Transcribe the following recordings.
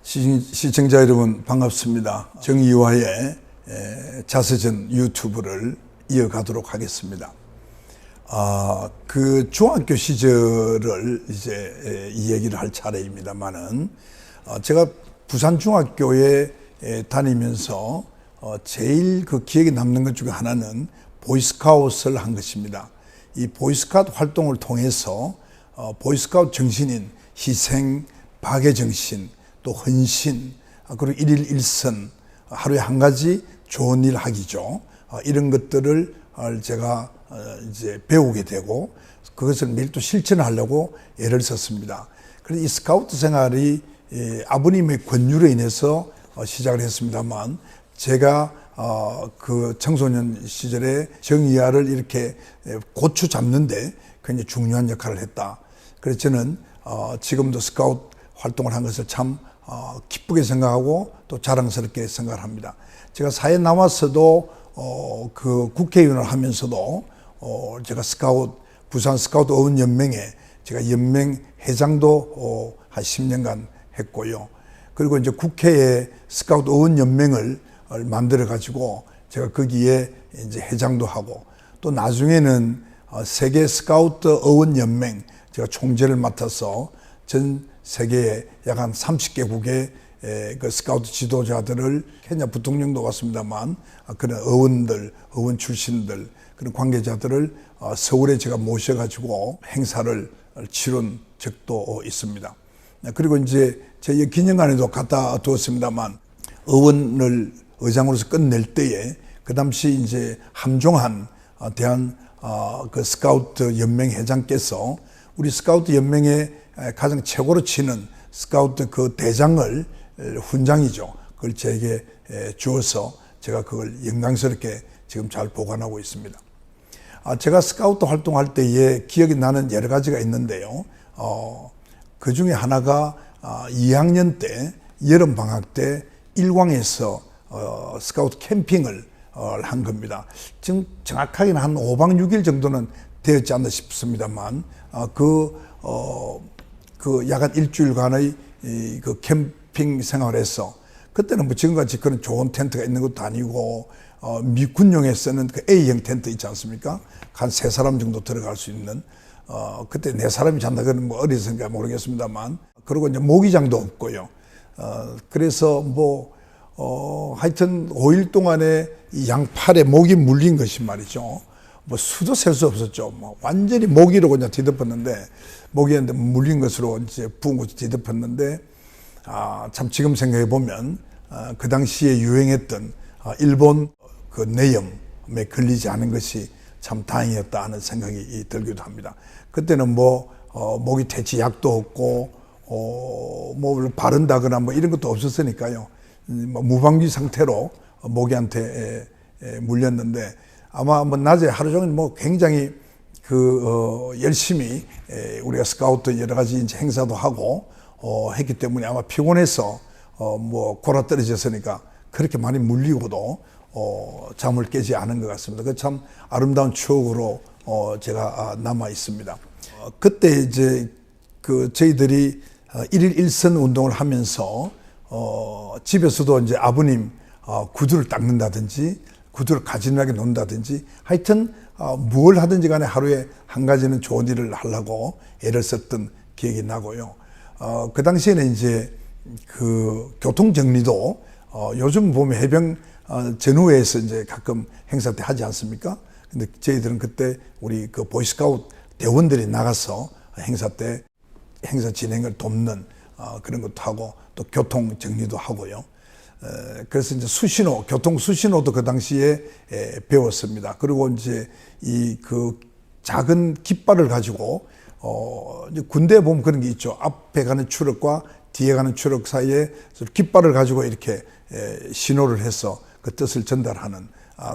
시청자 여러분 반갑습니다. 정의화의 자서전 유튜브를 이어가도록 하겠습니다. 그 중학교 시절을 이제 이 얘기를 할 차례입니다만은 제가 부산 중학교에 다니면서 제일 그 기억에 남는 것 중에 하나는 보이스카웃을 한 것입니다. 이 보이스카웃 활동을 통해서 보이스카웃 정신인 희생, 박애 정신, 또 헌신, 그리고 일일 일선, 하루에 한 가지 좋은 일 하기죠. 이런 것들을 제가 이제 배우게 되고 그것을 매일 또 실천하려고 애를 썼습니다. 그래서 이 스카우트 생활이 아버님의 권유로 인해서 시작을 했습니다만, 제가 그 청소년 시절에 정의화를 이렇게 고추 잡는데 굉장히 중요한 역할을 했다. 그래서 저는 지금도 스카우트 활동을 한 것을 참 기쁘게 생각하고 또 자랑스럽게 생각을 합니다. 제가 사회에 나와서도 그 국회의원을 하면서도 제가 부산 스카우트 어원 연맹에 제가 연맹 회장도 한 10년간 했고요. 그리고 이제 국회에 스카우트 어원 연맹을 만들어 가지고 제가 거기에 이제 회장도 하고, 또 나중에는 세계 스카우트 어원 연맹 제가 총재를 맡아서 전 세계에 약 한 30개국의 그 스카우트 지도자들을, 케냐 부통령도 왔습니다만 그런 어원 출신들, 그런 관계자들을 서울에 제가 모셔가지고 행사를 치른 적도 있습니다. 그리고 이제 제 기념관에도 갖다 두었습니다만, 어원을 의장으로서 끝낼 때에 그 당시 이제 함종한 대한 그 스카우트 연맹 회장께서 우리 스카우트 연맹의 가장 최고로 치는 스카우트 그 대장을, 훈장이죠, 그걸 제게 주어서 제가 그걸 영광스럽게 지금 잘 보관하고 있습니다. 제가 스카우트 활동할 때에 기억이 나는 여러 가지가 있는데요. 그 중에 하나가 2학년 때 여름 방학 때 일광에서 스카우트 캠핑을 한 겁니다. 지금 정확하게는 한 5박 6일 정도는 되었지 않나 싶습니다만, 그 약간 일주일간의 그 캠핑 생활에서, 그때는 뭐 지금같이 그런 좋은 텐트가 있는 것도 아니고 미군용에 쓰는 그 A형 텐트 있지 않습니까? 한 3사람 정도 들어갈 수 있는, 그때 4사람이 잔다 그러면 뭐 어리석은가 모르겠습니다만, 그리고 이제 모기장도 없고요. 그래서 하여튼 5일 동안에 이 양팔에 모기 물린 것이 말이죠, 뭐 수도 셀 수 없었죠. 완전히 모기로 그냥 뒤덮었는데, 모기한테 물린 것으로 이제 부은 것이 뒤덮었는데, 참 지금 생각해 보면 그 당시에 유행했던 일본 그 내염에 걸리지 않은 것이 참 다행이었다 하는 생각이 들기도 합니다. 그때는 모기 퇴치 약도 없고 뭐 바른다거나 뭐 이런 것도 없었으니까요. 무방비 상태로 모기한테 물렸는데, 아마 낮에 하루 종일 굉장히 열심히 우리가 스카우트 여러 가지 이제 행사도 하고 했기 때문에 아마 피곤해서 골아 떨어졌으니까 그렇게 많이 물리고도 잠을 깨지 않은 것 같습니다. 그 참 아름다운 추억으로 제가 남아 있습니다. 그때 이제 저희들이 일일 일선 운동을 하면서 집에서도 이제 아버님 구두를 닦는다든지 구두를 가지런하게 놓는다든지, 하여튼 뭘 하든지 간에 하루에 한 가지는 좋은 일을 하려고 애를 썼던 기억이 나고요. 그 당시에는 이제 그 교통 정리도 요즘 보면 해병 전후회에서 이제 가끔 행사 때 하지 않습니까? 근데 저희들은 그때 우리 그 보이스카우트 대원들이 나가서 행사 때 행사 진행을 돕는 그런 것도 하고, 또 교통 정리도 하고요. 그래서 이제 교통 수신호도 그 당시에 배웠습니다. 그리고 이제 그 작은 깃발을 가지고 이제 군대에 보면 그런 게 있죠. 앞에 가는 추럭과 뒤에 가는 추럭 사이에 깃발을 가지고 이렇게 신호를 해서 그 뜻을 전달하는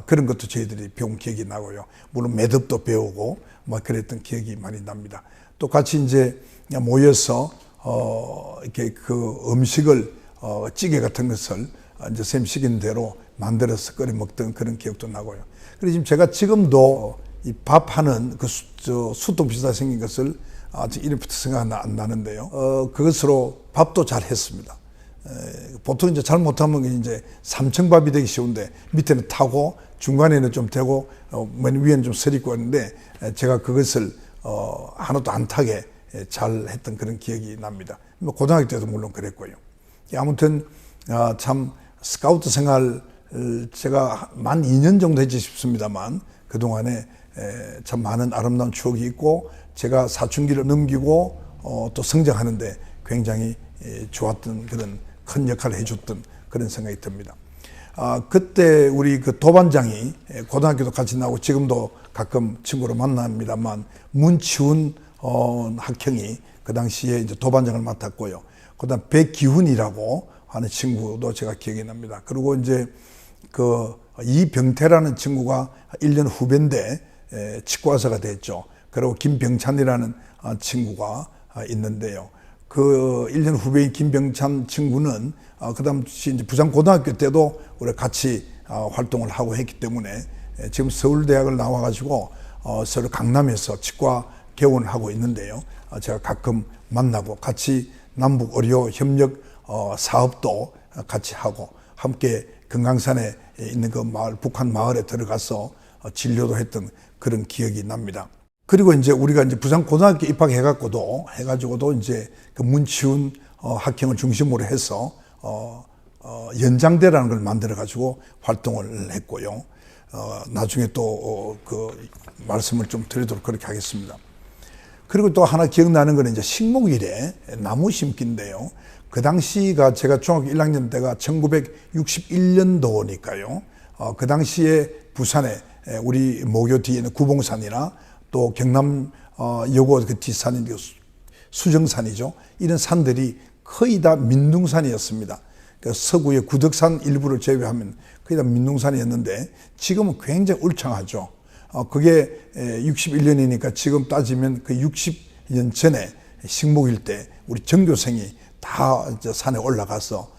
그런 것도 저희들이 배운 기억이 나고요. 물론 매듭도 배우고 그랬던 기억이 많이 납니다. 또 같이 이제 모여서 이렇게 그 음식을 찌개 같은 것을 이제 쌤 시킨 대로 만들어서 끓여 먹던 그런 기억도 나고요. 그래서 지금도 이 밥하는 그 수도 비슷하게 생긴 것을 이름부터 생각 안 나는데요. 그것으로 밥도 잘 했습니다. 보통 이제 잘못하면 이제 3층 밥이 되기 쉬운데 밑에는 타고 중간에는 좀 되고 맨 위에는 좀 서 있고 하는데 제가 그것을 하나도 안 타게 잘 했던 그런 기억이 납니다. 뭐 고등학교 때도 물론 그랬고요. 아무튼 참 스카우트 생활 제가 만 2년 정도 했지 싶습니다만 그동안에 참 많은 아름다운 추억이 있고 제가 사춘기를 넘기고 또 성장하는데 굉장히 좋았던 그런 큰 역할을 해줬던 그런 생각이 듭니다. 그때 우리 그 도반장이 고등학교도 같이 나오고 지금도 가끔 친구로 만납니다만 문치훈 학형이 그 당시에 이제 도반장을 맡았고요. 그다음 백기훈이라고 하는 친구도 제가 기억이 납니다. 그리고 이제 그 이병태라는 친구가 1년 후배인데 치과의사가 됐죠. 그리고 김병찬이라는 친구가 있는데요. 그 1년 후배인 김병찬 친구는 그 당시 이제 부산고등학교 때도 우리 같이 활동을 하고 했기 때문에 지금 서울대학을 나와가지고 서울 강남에서 치과 개원을 하고 있는데요. 제가 가끔 만나고 같이 남북 의료 협력 사업도 같이 하고 함께 금강산에 있는 그 마을, 북한 마을에 들어가서 진료도 했던 그런 기억이 납니다. 그리고 이제 우리가 이제 부산고등학교 입학해가지고도 이제 그 문치훈 학형을 중심으로 해서 연장대라는 걸 만들어가지고 활동을 했고요. 나중에 또 그 말씀을 좀 드리도록 그렇게 하겠습니다. 그리고 또 하나 기억나는 거는 이제 식목일에 나무 심기인데요. 그 당시가 제가 중학교 1학년 때가 1961년도니까요. 그 당시에 부산에 우리 모교 뒤에 있는 구봉산이나 또 경남 여고 그 뒷산인 수정산이죠. 이런 산들이 거의 다 민둥산이었습니다. 그 서구의 구덕산 일부를 제외하면 거의 다 민둥산이었는데 지금은 굉장히 울창하죠. 그게 61년이니까 지금 따지면 그 60년 전에 식목일 때 우리 전교생이 다 산에 올라가서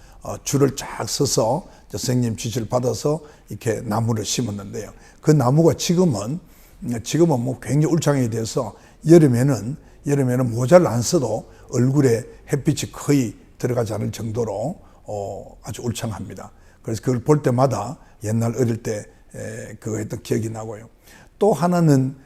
줄을 쫙 서서 선생님 지시를 받아서 이렇게 나무를 심었는데요. 그 나무가 지금은 뭐 굉장히 울창하게 돼서 여름에는 모자를 안 써도 얼굴에 햇빛이 거의 들어가지 않을 정도로 아주 울창합니다. 그래서 그걸 볼 때마다 옛날 어릴 때 그거 했던 기억이 나고요. 또 하나는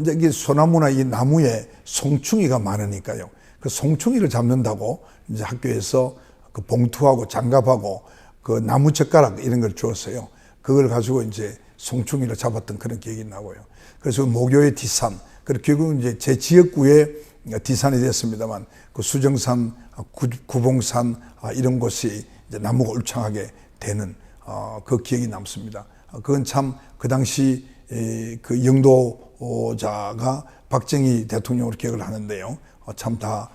이제 이게 소나무나 이 나무에 송충이가 많으니까요. 그 송충이를 잡는다고 이제 학교에서 그 봉투하고 장갑하고 그 나무 젓가락 이런 걸 주었어요. 그걸 가지고 이제 송충이를 잡았던 그런 기억이 나고요. 그래서 모교의 뒷산, 그리고 결국은 이제 제 지역구의 뒷산이 됐습니다만 그 수정산, 구봉산 이런 곳이 이제 나무가 울창하게 되는 그 기억이 남습니다. 그건 참 그 당시 그 영도자가 박정희 대통령으로 기억을 하는데요. 참 다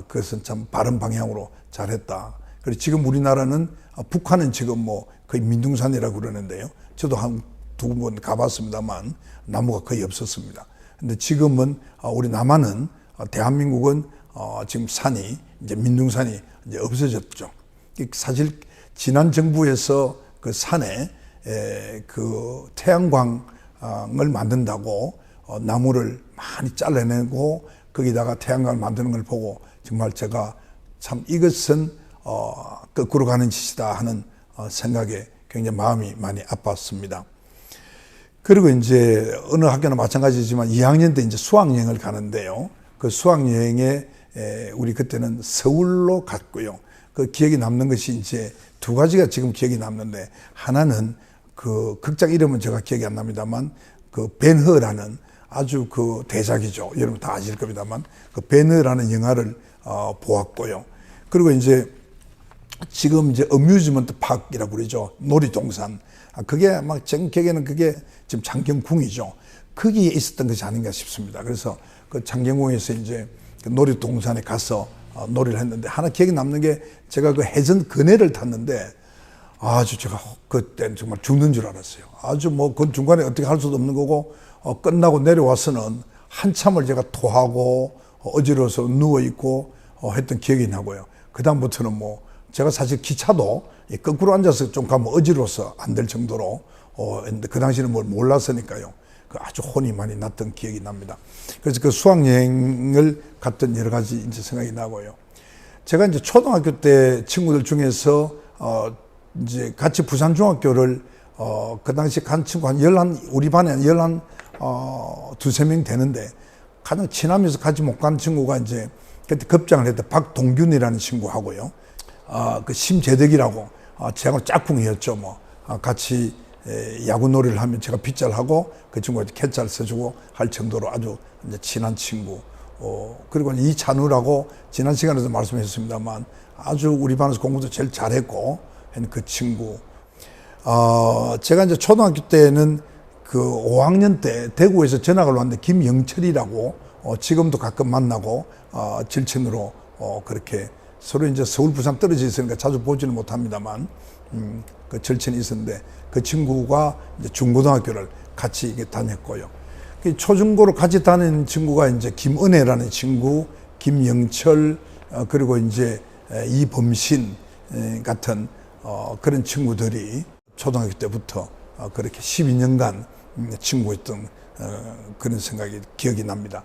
그것은 참 바른 방향으로 잘했다. 그리고 지금 우리나라는 북한은 지금 뭐 거의 민둥산이라고 그러는데요. 저도 한 두 번 가봤습니다만 나무가 거의 없었습니다. 근데 지금은 우리 남한은 대한민국은 지금 산이 이제 민둥산이 이제 없어졌죠. 사실 지난 정부에서 그 산에 그 태양광을 만든다고 나무를 많이 잘라내고 거기다가 태양광을 만드는 걸 보고 정말 제가 참 이것은 거꾸로 가는 짓이다 하는 생각에 굉장히 마음이 많이 아팠습니다. 그리고 이제 어느 학교나 마찬가지지만 2학년 때 이제 수학여행을 가는데요. 그 수학여행에 우리 그때는 서울로 갔고요. 그 기억이 남는 것이 이제 두 가지가 지금 기억이 남는데 하나는 그 극장 이름은 제가 기억이 안 납니다만 그 벤허라는 아주 그 대작이죠. 여러분 다 아실 겁니다만 그 벤허라는 영화를 보았고요. 그리고 이제 지금 이제 어뮤즈먼트 파크이라고 그러죠. 놀이동산. 그게 막 제 기억에는 그게 지금 장경궁이죠. 거기에 있었던 것이 아닌가 싶습니다. 그래서 그 장경궁에서 이제 그 놀이동산에 가서 놀이를 했는데 하나 기억에 남는 게 제가 그 해전 그네를 탔는데 아주 제가 그때 정말 죽는 줄 알았어요. 아주 뭐 그 중간에 어떻게 할 수도 없는 거고 끝나고 내려와서는 한참을 제가 토하고 어지러워서 누워있고 했던 기억이 나고요. 그다음부터는 뭐 제가 사실 기차도 거꾸로 앉아서 좀 가면 어지러워서 안 될 정도로 했는데 그 당시에는 뭘 몰랐으니까요. 그 아주 혼이 많이 났던 기억이 납니다. 그래서 그 수학여행을 갔던 여러 가지 이제 생각이 나고요. 제가 이제 초등학교 때 친구들 중에서 이제 같이 부산중학교를 그 당시 간 친구 우리 반에 한 두세 명 되는데 가장 친하면서 같이 못 간 친구가 이제 그때 급장을 했던 박동균이라는 친구하고요. 그 심재덕이라고 제하고 짝꿍이었죠. 뭐 같이 야구 놀이를 하면 제가 빗자를 하고 그 친구가 캣자를 써주고 할 정도로 아주 이제 친한 친구. 그리고 이찬우라고 지난 시간에도 말씀하셨습니다만 아주 우리 반에서 공부도 제일 잘했고 그 친구. 제가 이제 초등학교 때는 그 5학년 때 대구에서 전학을 왔는데 김영철이라고 지금도 가끔 만나고 질친으로 그렇게 서로 이제 서울 부산 떨어져 있으니까 자주 보지는 못합니다만 그 절친이 있었는데 그 친구가 이제 중고등학교를 같이 다녔고요. 초중고를 같이 다니는 친구가 이제 김은혜라는 친구, 김영철, 그리고 이제 이범신 같은 그런 친구들이 초등학교 때부터 그렇게 12년간 친구였던 그런 생각이 기억이 납니다.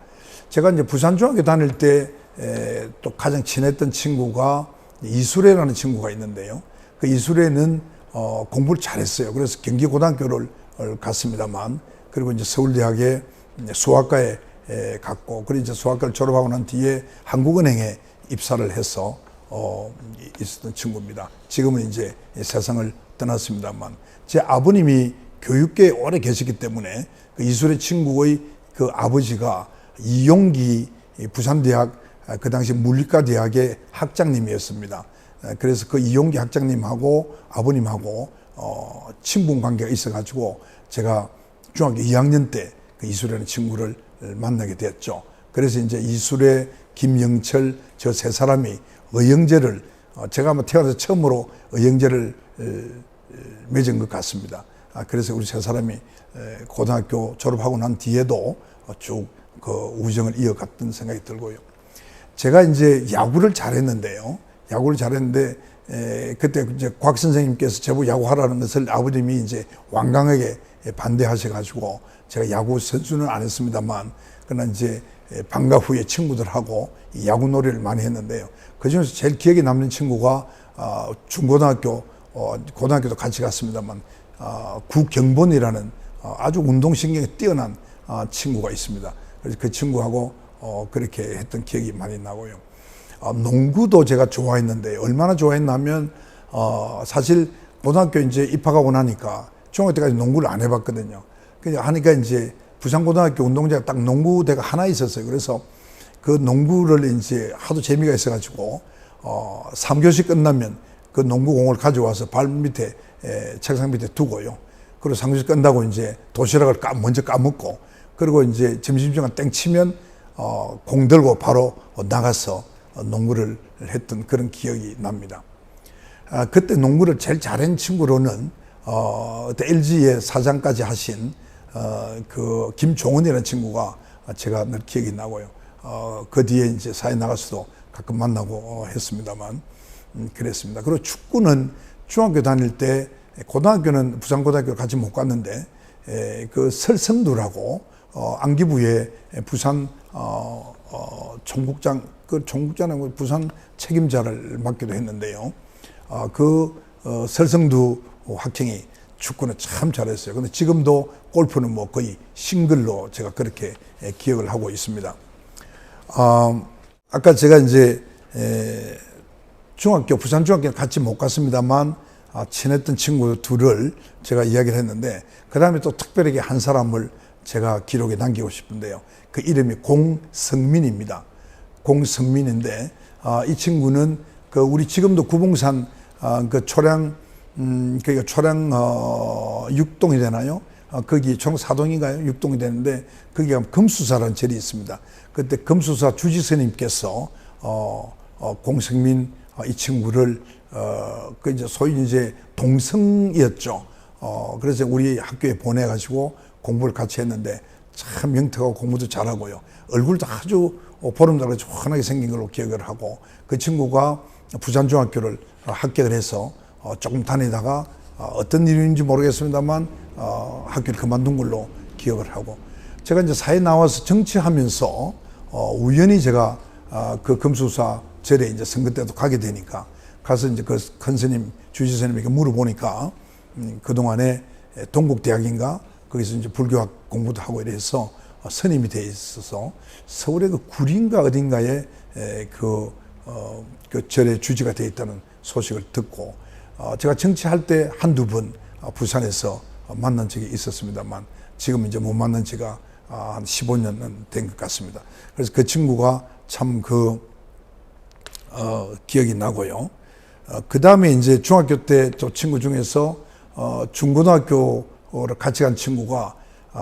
제가 이제 부산중학교 다닐 때 또 가장 친했던 친구가 이수래라는 친구가 있는데요. 그 이수래는 공부를 잘했어요. 그래서 경기고등학교를 갔습니다만, 그리고 이제 서울대학에 수학과에 갔고, 그리고 이제 수학과를 졸업하고 난 뒤에 한국은행에 입사를 해서 있었던 친구입니다. 지금은 이제 세상을 떠났습니다만, 제 아버님이 교육계에 오래 계시기 때문에 그 이수래 친구의 그 아버지가 이용기 부산대학 그 당시 물리과대학의 학장님이었습니다. 그래서 그 이용기 학장님하고 아버님하고 친분 관계가 있어가지고 제가 중학교 2학년 때 그 이수래라는 친구를 만나게 됐죠. 그래서 이제 이수래, 김영철 저 세 사람이 의형제를 제가 아마 태어나서 처음으로 의형제를 맺은 것 같습니다. 그래서 우리 세 사람이 고등학교 졸업하고 난 뒤에도 쭉 그 우정을 이어갔던 생각이 들고요. 제가 이제 야구를 잘했는데요. 그때 이제 곽 선생님께서 제보 야구하라는 것을 아버님이 이제 완강하게 반대하셔가지고 제가 야구 선수는 안 했습니다만, 그러나 이제 방과 후에 친구들하고 야구 놀이를 많이 했는데요. 그 중에서 제일 기억에 남는 친구가 중고등학교, 고등학교도 같이 갔습니다만, 구경본이라는 아주 운동신경이 뛰어난 친구가 있습니다. 그래서 그 친구하고 그렇게 했던 기억이 많이 나고요. 농구도 제가 좋아했는데, 얼마나 좋아했냐면 사실 고등학교 이제 입학하고 나니까 중학교 때까지 농구를 안 해봤거든요. 하니까 이제 부산고등학교 운동장에 딱 농구대가 하나 있었어요. 그래서 그 농구를 이제 하도 재미가 있어가지고 3교시 끝나면 그 농구공을 가져와서 발 밑에 책상 밑에 두고요. 그리고 3교시 끝나고 이제 도시락을 먼저 까먹고, 그리고 이제 점심시간 땡 치면 공 들고 바로 나가서 농구를 했던 그런 기억이 납니다. 그때 농구를 제일 잘한 친구로는 LG의 사장까지 하신 그 김종원이라는 친구가 제가 늘 기억이 나고요. 그 뒤에 이제 사회 나가서도 가끔 만나고 했습니다만 그랬습니다. 그리고 축구는 중학교 다닐 때, 고등학교는 부산고등학교 같이 못 갔는데 그 설성두라고 안기부의 부산 총국장, 그 총국장은 부산 책임자를 맡기도 했는데요. 그 설성두 학생이 축구는 참 잘했어요. 근데 지금도 골프는 뭐 거의 싱글로 제가 그렇게 기억을 하고 있습니다. 아까 제가 이제 부산 중학교는 같이 못 갔습니다만 친했던 친구 둘을 제가 이야기를 했는데, 그 다음에 또 특별하게 한 사람을 제가 기록에 남기고 싶은데요. 그 이름이 공성민입니다. 공성민인데 이 친구는 그 우리 지금도 구봉산 그 초량 그러니까 초량 6동이 되나요? 거기 총 4동인가요? 6동이 되는데 거기가 금수사라는 절이 있습니다. 그때 금수사 주지스님께서 공성민 이 친구를 그 이제 소위 이제 동성이었죠. 그래서 우리 학교에 보내가지고 공부를 같이 했는데 참 명태하고 공부도 잘하고요. 얼굴도 아주 보름달같이 환하게 생긴 걸로 기억을 하고, 그 친구가 부산중학교를 합격을 해서 조금 다니다가 어떤 이유인지 모르겠습니다만 학교를 그만둔 걸로 기억을 하고, 제가 이제 사회 나와서 정치하면서 우연히 제가 그 금수사 절에 이제 선거 때도 가게 되니까 가서 이제 그 큰 스님, 주지 스님에게 물어보니까 그동안에 동국대학인가 거기서 이제 불교학 공부도 하고 이래서 스님이 돼 있어서 서울의 그 구리인가 어딘가에 그 절의 주지가 돼 있다는 소식을 듣고 제가 정치할 때 한두 번 부산에서 만난 적이 있었습니다만 지금 이제 못 만난 지가 한 15년은 된 것 같습니다. 그래서 그 친구가 참 기억이 나고요. 그 다음에 이제 중학교 때 또 친구 중에서 중고등학교를 같이 간 친구가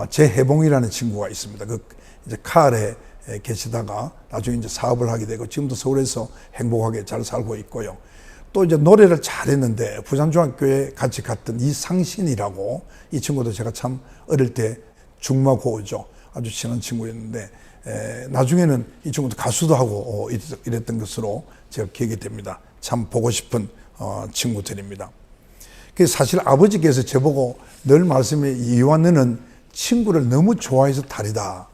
재해봉이라는 친구가 있습니다. 그 이제 카알에 계시다가 나중에 이제 사업을 하게 되고 지금도 서울에서 행복하게 잘 살고 있고요. 또 이제 노래를 잘했는데 부산중학교에 같이 갔던 이상신이라고 이 친구도 제가 참 어릴 때 중마고우죠. 아주 친한 친구였는데 나중에는 이 친구도 가수도 하고 이랬던 것으로 제가 기억이 됩니다. 참 보고 싶은 친구들입니다. 사실 아버지께서 저보고 늘 말씀해 이완 너는 친구를 너무 좋아해서 다르다.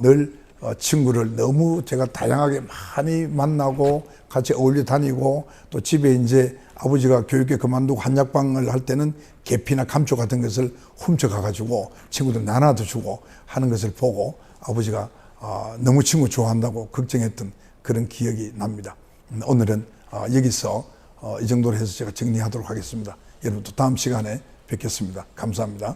늘 친구를 너무 제가 다양하게 많이 만나고 같이 어울려 다니고 또 집에 이제 아버지가 교육계 그만두고 한약방을 할 때는 계피나 감초 같은 것을 훔쳐가 가지고 친구들 나눠도 주고 하는 것을 보고 아버지가 너무 친구 좋아한다고 걱정했던 그런 기억이 납니다. 오늘은 여기서 이 정도로 해서 제가 정리하도록 하겠습니다. 여러분 또 다음 시간에 뵙겠습니다. 감사합니다.